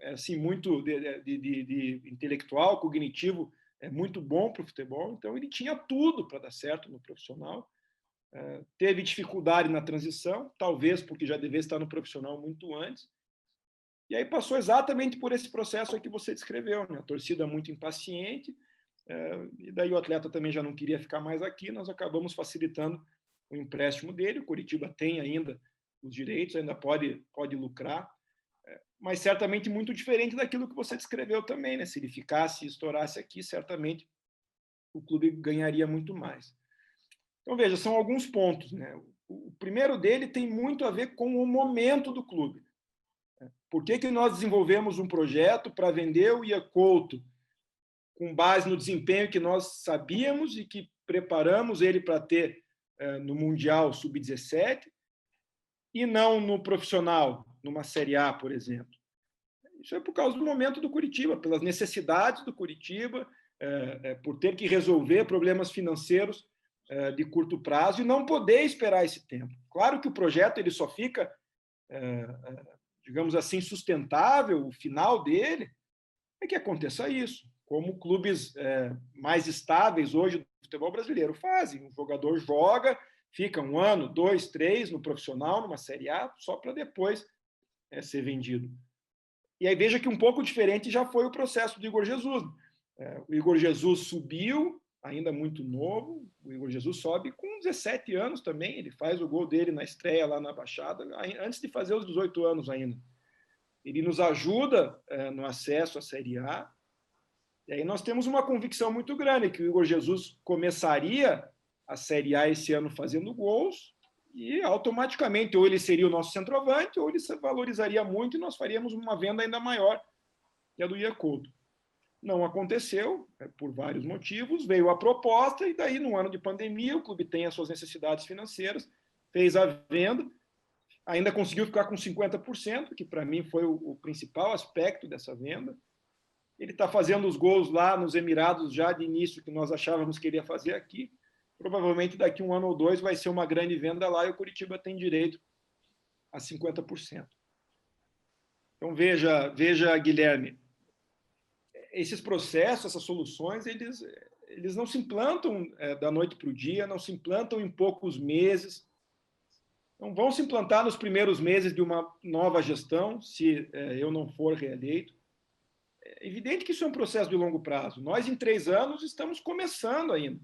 assim muito de intelectual, cognitivo, muito bom para o futebol. Então ele tinha tudo para dar certo no profissional. Teve dificuldade na transição, talvez porque já devia estar no profissional muito antes. E aí passou exatamente por esse processo que você descreveu, né? A torcida muito impaciente, e daí o atleta também já não queria ficar mais aqui, nós acabamos facilitando o empréstimo dele. O Curitiba tem ainda os direitos, ainda pode lucrar, mas certamente muito diferente daquilo que você descreveu também, né? Se ele ficasse e estourasse aqui, certamente o clube ganharia muito mais. Então, veja, são alguns pontos, né? O primeiro dele tem muito a ver com o momento do clube. Por que nós desenvolvemos um projeto para vender o Ian Couto com base no desempenho que nós sabíamos e que preparamos ele para ter no Mundial Sub-17 e não no profissional, numa Série A, por exemplo? Isso é por causa do momento do Curitiba, pelas necessidades do Curitiba, por ter que resolver problemas financeiros de curto prazo e não poder esperar esse tempo. Claro que o projeto ele só fica, digamos assim, sustentável, o final dele, é que aconteça isso, como clubes mais estáveis hoje do futebol brasileiro fazem. O jogador joga, fica 1 ano, 2, 3 no profissional, numa Série A, só para depois ser vendido. E aí veja que um pouco diferente já foi o processo do Igor Jesus. O Igor Jesus subiu, ainda muito novo, o Igor Jesus sobe com 17 anos também, ele faz o gol dele na estreia lá na Baixada, antes de fazer os 18 anos ainda. Ele nos ajuda no acesso à Série A, e aí nós temos uma convicção muito grande que o Igor Jesus começaria a Série A esse ano fazendo gols, e automaticamente ou ele seria o nosso centroavante, ou ele se valorizaria muito e nós faríamos uma venda ainda maior que a do Ian Couto. Não aconteceu, por vários motivos, veio a proposta, e daí, no ano de pandemia, o clube tem as suas necessidades financeiras, fez a venda, ainda conseguiu ficar com 50%, que para mim foi o principal aspecto dessa venda. Ele está fazendo os gols lá nos Emirados já de início, que nós achávamos que ele ia fazer aqui. Provavelmente daqui um ano ou dois vai ser uma grande venda lá e o Curitiba tem direito a 50%. Então veja, Guilherme, esses processos, essas soluções, eles não se implantam da noite para o dia, não se implantam em poucos meses, não vão se implantar nos primeiros meses de uma nova gestão, se eu não for reeleito. É evidente que isso é um processo de longo prazo. Nós, em 3 anos, estamos começando ainda.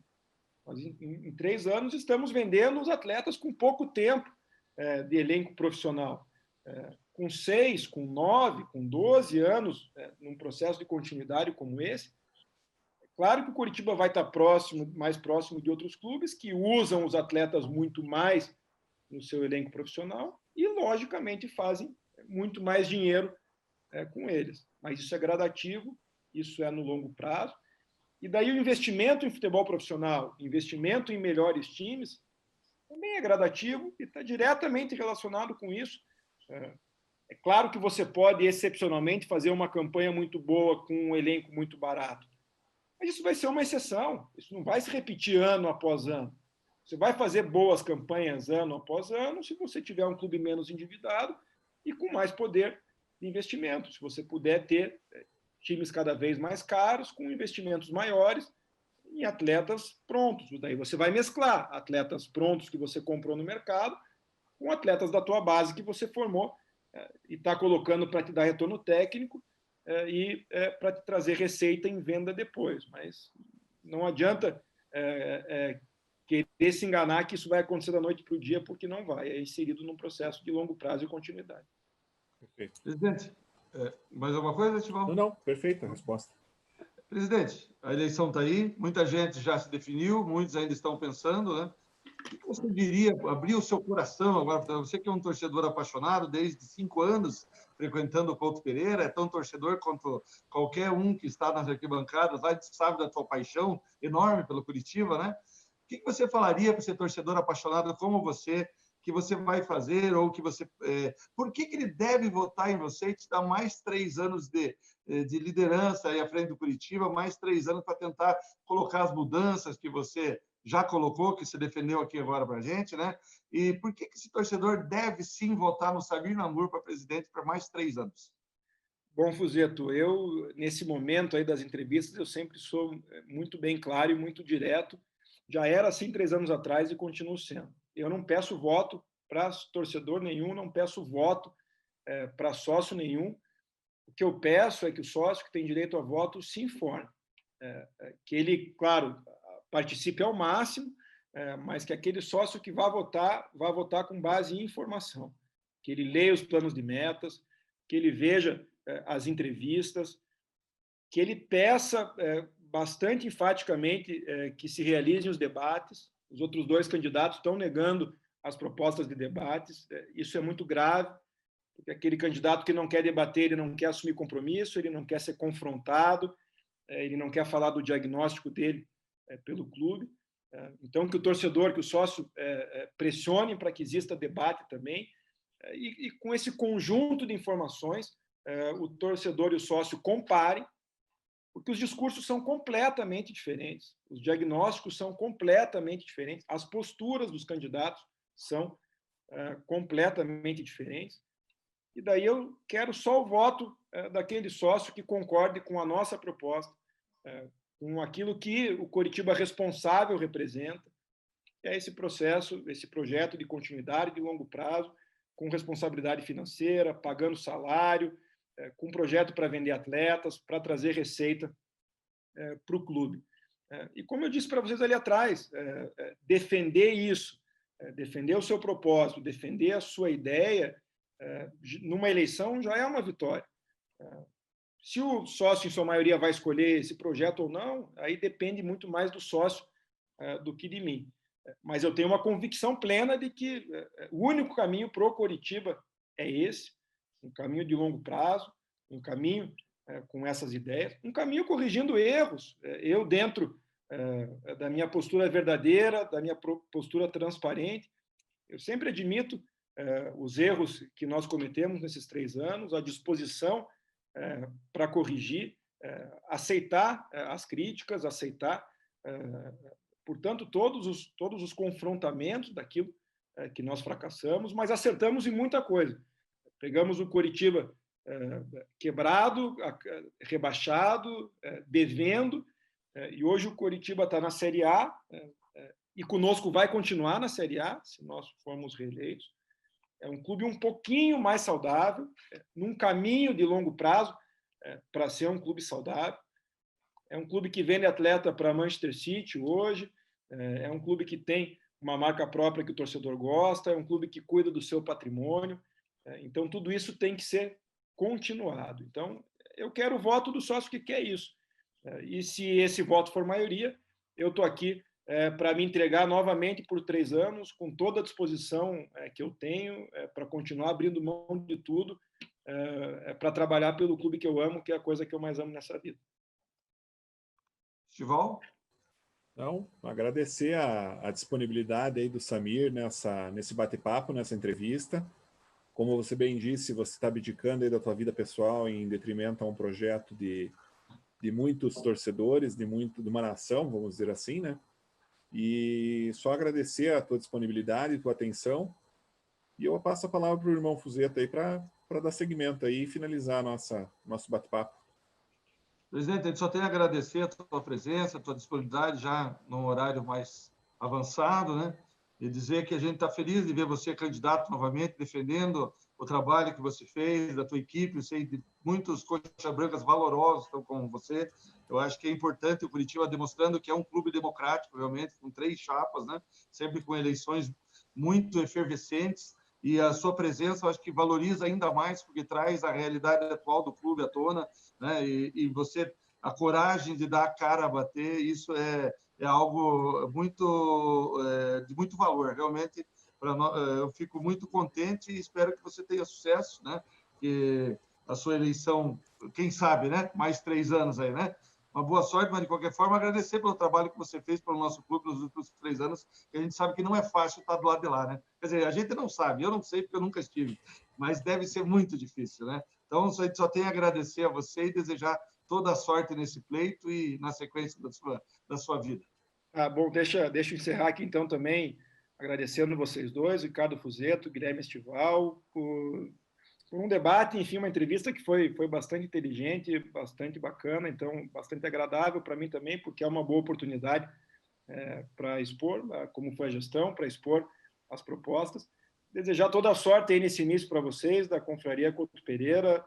Nós, em 3 anos, estamos vendendo os atletas com pouco tempo de elenco profissional. Com 6, com 9, com 12 anos, num processo de continuidade como esse, é claro que o Curitiba vai estar mais próximo de outros clubes que usam os atletas muito mais no seu elenco profissional e, logicamente, fazem muito mais dinheiro com eles. Mas isso é gradativo, isso é no longo prazo. E daí o investimento em futebol profissional, investimento em melhores times, também é gradativo e está diretamente relacionado com isso. É claro que você pode, excepcionalmente, fazer uma campanha muito boa com um elenco muito barato. Mas isso vai ser uma exceção. Isso não vai se repetir ano após ano. Você vai fazer boas campanhas ano após ano se você tiver um clube menos endividado e com mais poder de investimento. Se você puder ter times cada vez mais caros, com investimentos maiores em atletas prontos. Daí você vai mesclar atletas prontos que você comprou no mercado com atletas da tua base que você formou e está colocando para te dar retorno técnico e para te trazer receita em venda depois. Mas não adianta querer se enganar que isso vai acontecer da noite para o dia, porque não vai. É inserido num processo de longo prazo e continuidade.
Perfeito. Presidente, mais alguma coisa, Tivão?
Não, perfeita a resposta.
Presidente, a eleição está aí, muita gente já se definiu, muitos ainda estão pensando, né? O que você diria, abrir o seu coração agora, você que é um torcedor apaixonado desde 5 anos, frequentando o Couto Pereira, é tão torcedor quanto qualquer um que está nas arquibancadas, lá sabe da tua paixão enorme pelo Curitiba, né? O que você falaria para esse torcedor apaixonado como você, que você vai fazer, ou que você... por que ele deve votar em você e te dar mais 3 anos de liderança aí à frente do Curitiba, mais 3 anos para tentar colocar as mudanças que você já colocou, que você defendeu aqui agora para a gente, né? E por que esse torcedor deve sim votar no Samir Namur para presidente por mais 3 anos?
Bom, Fuzeto, eu, nesse momento aí das entrevistas, eu sempre sou muito bem claro e muito direto. Já era assim 3 anos atrás e continuo sendo. Eu não peço voto para torcedor nenhum, não peço voto para sócio nenhum. O que eu peço é que o sócio que tem direito a voto se informe. Que ele, claro, participe ao máximo, mas que aquele sócio que vá votar com base em informação. Que ele leia os planos de metas, que ele veja as entrevistas, que ele peça bastante enfaticamente que se realizem os debates. Os outros 2 candidatos estão negando as propostas de debates. Isso é muito grave, porque aquele candidato que não quer debater, ele não quer assumir compromisso, ele não quer ser confrontado, ele não quer falar do diagnóstico dele pelo clube. Então, que o torcedor, que o sócio pressione para que exista debate também, e com esse conjunto de informações, o torcedor e o sócio comparem, porque os discursos são completamente diferentes, os diagnósticos são completamente diferentes, as posturas dos candidatos são completamente diferentes, e daí eu quero só o voto daquele sócio que concorde com a nossa proposta, com aquilo que o Coritiba responsável representa, que é esse processo, esse projeto de continuidade de longo prazo, com responsabilidade financeira, pagando salário, com um projeto para vender atletas, para trazer receita para o clube. E como eu disse para vocês ali atrás, defender isso, defender o seu propósito, defender a sua ideia, numa eleição já é uma vitória. Se o sócio, em sua maioria, vai escolher esse projeto ou não, aí depende muito mais do sócio do que de mim. Mas eu tenho uma convicção plena de que o único caminho para o Coritiba é esse, um caminho de longo prazo, um caminho com essas ideias, um caminho corrigindo erros. Eu, dentro da minha postura verdadeira, da minha postura transparente, eu sempre admito os erros que nós cometemos nesses 3 anos, a disposição para corrigir, aceitar as críticas, aceitar, portanto, todos os confrontamentos daquilo que nós fracassamos, mas acertamos em muita coisa. Pegamos o Coritiba quebrado, rebaixado, devendo, e hoje o Coritiba está na Série A, e conosco vai continuar na Série A, se nós formos reeleitos. É um clube um pouquinho mais saudável, num caminho de longo prazo para ser um clube saudável. É um clube que vende atleta para Manchester City hoje, é um clube que tem uma marca própria que o torcedor gosta, é um clube que cuida do seu patrimônio. Então, tudo isso tem que ser continuado. Então, eu quero o voto do sócio que quer isso. E se esse voto for maioria, eu estou aqui para me entregar novamente por 3 anos, com toda a disposição que eu tenho, para continuar abrindo mão de tudo, para trabalhar pelo clube que eu amo, que é a coisa que eu mais amo nessa vida.
Estival?
Então, agradecer a disponibilidade aí do Samir nesse bate-papo, nessa entrevista. Como você bem disse, você está abdicando aí da tua vida pessoal em detrimento a um projeto de muitos torcedores, de uma nação, vamos dizer assim, né? E só agradecer a tua disponibilidade e tua atenção. E eu passo a palavra para o irmão Fuzeta aí para dar seguimento aí e finalizar nosso bate-papo.
Presidente, a gente só tem a agradecer a tua presença, a tua disponibilidade já num horário mais avançado, né? E dizer que a gente está feliz de ver você candidato novamente, defendendo o trabalho que você fez, da tua equipe. Eu sei de muitos coxas brancas valorosos estão com você. Eu acho que é importante o Curitiba demonstrando que é um clube democrático, realmente, com 3 chapas, né? Sempre com eleições muito efervescentes. E a sua presença, eu acho que valoriza ainda mais, porque traz a realidade atual do clube à tona, né? E você, a coragem de dar a cara a bater, isso é algo muito de muito valor. Realmente, eu fico muito contente e espero que você tenha sucesso, né? Que a sua eleição, quem sabe, né? Mais 3 anos aí, né? Uma boa sorte, mas de qualquer forma, agradecer pelo trabalho que você fez pelo nosso clube nos últimos 3 anos, que a gente sabe que não é fácil estar do lado de lá, né? Quer dizer, a gente não sabe, eu não sei porque eu nunca estive, mas deve ser muito difícil, né? Então, a gente só tem a agradecer a você e desejar toda a sorte nesse pleito e na sequência da sua vida.
Bom, deixa eu encerrar aqui, então, também agradecendo vocês dois, Ricardo Fuzeto, Guilherme Estival, por um debate, enfim, uma entrevista que foi bastante inteligente, bastante bacana, então, bastante agradável para mim também, porque é uma boa oportunidade para expor como foi a gestão, para expor as propostas. Desejar toda a sorte aí nesse início para vocês, da Confraria Couto Pereira,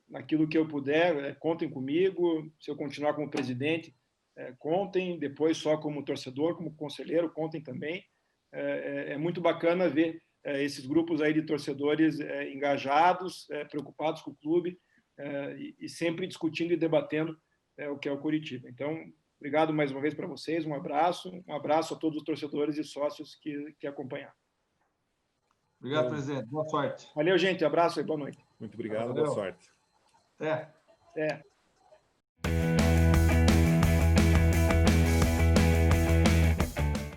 naquilo que eu puder, contem comigo, se eu continuar como presidente, contem, depois só como torcedor, como conselheiro, contem também. É muito bacana ver esses grupos aí de torcedores engajados, preocupados com o clube e sempre discutindo e debatendo o que é o Coritiba. Então, obrigado mais uma vez para vocês, um abraço a todos os torcedores e sócios que acompanharam.
Obrigado, presidente. Boa sorte.
Valeu, gente. Abraço e boa noite.
Muito obrigado,
Valeu.
boa sorte.
Até.